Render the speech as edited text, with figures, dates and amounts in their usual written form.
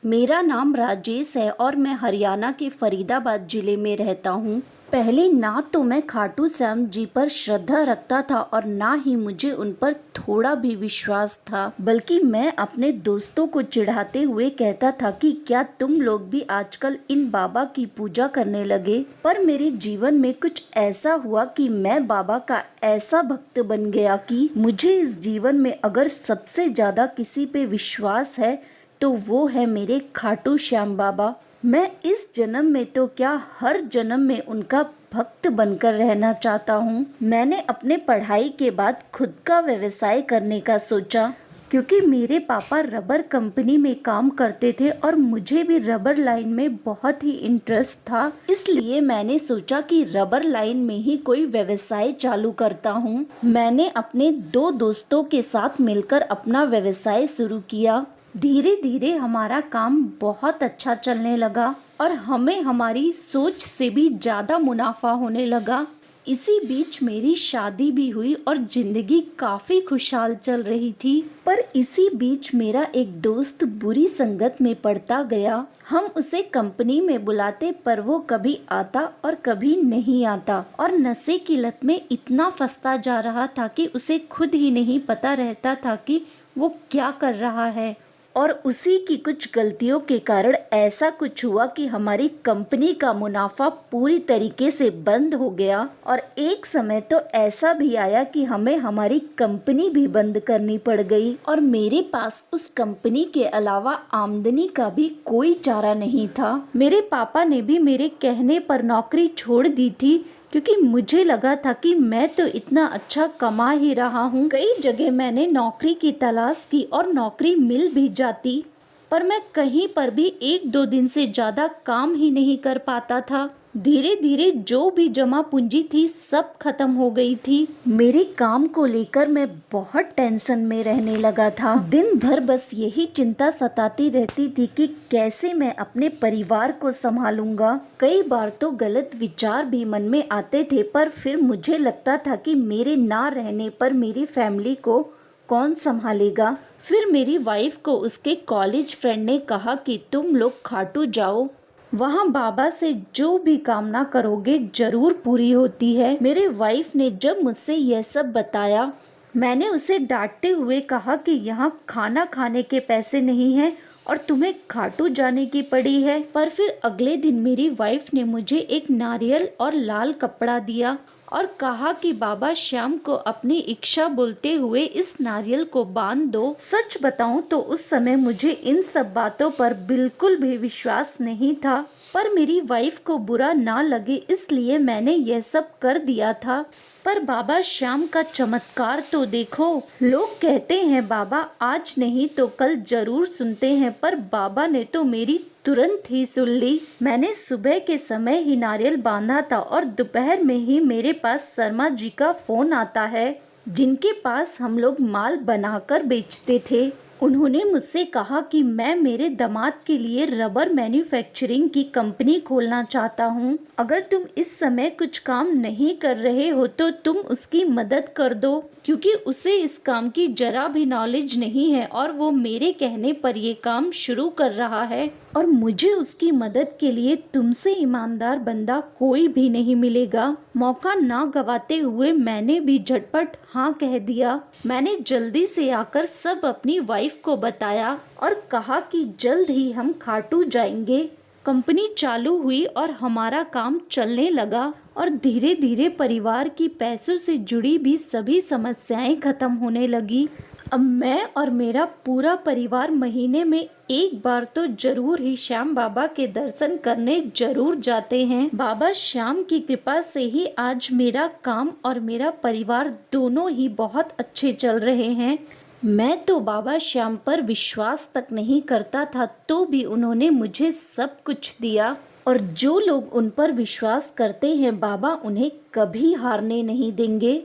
मेरा नाम राजेश है और मैं हरियाणा के फरीदाबाद जिले में रहता हूँ। पहले ना तो मैं खाटू श्याम जी पर श्रद्धा रखता था और ना ही मुझे उन पर थोड़ा भी विश्वास था, बल्कि मैं अपने दोस्तों को चिढ़ाते हुए कहता था कि क्या तुम लोग भी आजकल इन बाबा की पूजा करने लगे। पर मेरे जीवन में कुछ ऐसा हुआ कि मैं बाबा का ऐसा भक्त बन गया कि मुझे इस जीवन में अगर सबसे ज्यादा किसी पे विश्वास है तो वो है मेरे खाटू श्याम बाबा। मैं इस जन्म में तो क्या हर जन्म में उनका भक्त बनकर रहना चाहता हूँ। मैंने अपने पढ़ाई के बाद खुद का व्यवसाय करने का सोचा, क्योंकि मेरे पापा रबर कंपनी में काम करते थे और मुझे भी रबर लाइन में बहुत ही इंटरेस्ट था। इसलिए मैंने सोचा कि रबर लाइन में ही कोई व्यवसाय चालू करता हूँ। मैंने अपने दो दोस्तों के साथ मिलकर अपना व्यवसाय शुरू किया। धीरे धीरे हमारा काम बहुत अच्छा चलने लगा और हमें हमारी सोच से भी ज़्यादा मुनाफा होने लगा। इसी बीच मेरी शादी भी हुई और जिंदगी काफ़ी खुशहाल चल रही थी। पर इसी बीच मेरा एक दोस्त बुरी संगत में पड़ता गया। हम उसे कंपनी में बुलाते पर वो कभी आता और कभी नहीं आता और नशे की लत में इतना फंसता जा रहा था कि उसे खुद ही नहीं पता रहता था कि वो क्या कर रहा है। और उसी की कुछ गलतियों के कारण ऐसा कुछ हुआ कि हमारी कंपनी का मुनाफा पूरी तरीके से बंद हो गया और एक समय तो ऐसा भी आया कि हमें हमारी कंपनी भी बंद करनी पड़ गई और मेरे पास उस कंपनी के अलावा आमदनी का भी कोई चारा नहीं था। मेरे पापा ने भी मेरे कहने पर नौकरी छोड़ दी थी, क्योंकि मुझे लगा था कि मैं तो इतना अच्छा कमा ही रहा हूँ। कई जगह मैंने नौकरी की तलाश की और नौकरी मिल भी जाती, पर मैं कहीं पर भी 1-2 दिन से ज़्यादा काम ही नहीं कर पाता था। धीरे धीरे जो भी जमा पूंजी थी सब खत्म हो गई थी। मेरे काम को लेकर मैं बहुत टेंशन में रहने लगा था। दिन भर बस यही चिंता सताती रहती थी कि कैसे मैं अपने परिवार को संभालूंगा। कई बार तो गलत विचार भी मन में आते थे, पर फिर मुझे लगता था कि मेरे ना रहने पर मेरी फैमिली को कौन संभालेगा। फिर मेरी वाइफ को उसके कॉलेज फ्रेंड ने कहा कि तुम लोग खाटू जाओ, वहाँ बाबा से जो भी कामना करोगे जरूर पूरी होती है। मेरे वाइफ ने जब मुझसे यह सब बताया, मैंने उसे डांटते हुए कहा कि यहाँ खाना खाने के पैसे नहीं हैं और तुम्हें खाटू जाने की पड़ी है। पर फिर अगले दिन मेरी वाइफ ने मुझे एक नारियल और लाल कपड़ा दिया और कहा कि बाबा श्याम को अपनी इच्छा बोलते हुए इस नारियल को बांध दो। सच बताऊं तो उस समय मुझे इन सब बातों पर बिल्कुल भी विश्वास नहीं था, पर मेरी वाइफ को बुरा ना लगे इसलिए मैंने यह सब कर दिया था। पर बाबा श्याम का चमत्कार तो देखो। लोग कहते हैं बाबा आज नहीं तो कल जरूर सुनते हैं, पर बाबा ने तो मेरी तुरंत ही सुन ली। मैंने सुबह के समय ही नारियल बांधा था और दोपहर में ही मेरे पास शर्मा जी का फोन आता है, जिनके पास हम लोग माल बनाकर बेचते थे। उन्होंने मुझसे कहा कि मैं मेरे दामाद के लिए रबर मैन्युफैक्चरिंग की कंपनी खोलना चाहता हूं। अगर तुम इस समय कुछ काम नहीं कर रहे हो तो तुम उसकी मदद कर दो, क्योंकि उसे इस काम की जरा भी नॉलेज नहीं है और वो मेरे कहने पर ये काम शुरू कर रहा है और मुझे उसकी मदद के लिए तुमसे ईमानदार बंदा कोई भी नहीं मिलेगा। मौका ना गवाते हुए मैंने भी झटपट हाँ कह दिया। मैंने जल्दी से आकर सब अपनी वाइफ को बताया और कहा कि जल्द ही हम खाटू जाएंगे। कंपनी चालू हुई और हमारा काम चलने लगा और धीरे धीरे परिवार की पैसों से जुड़ी भी सभी समस्याएं खत्म होने लगी। अब मैं और मेरा पूरा परिवार महीने में एक बार तो जरूर ही श्याम बाबा के दर्शन करने जरूर जाते हैं। बाबा श्याम की कृपा से ही आज मेरा काम और मेरा परिवार दोनों ही बहुत अच्छे चल रहे हैं। मैं तो बाबा श्याम पर विश्वास तक नहीं करता था, तो भी उन्होंने मुझे सब कुछ दिया और जो लोग उन पर विश्वास करते हैं बाबा उन्हें कभी हारने नहीं देंगे।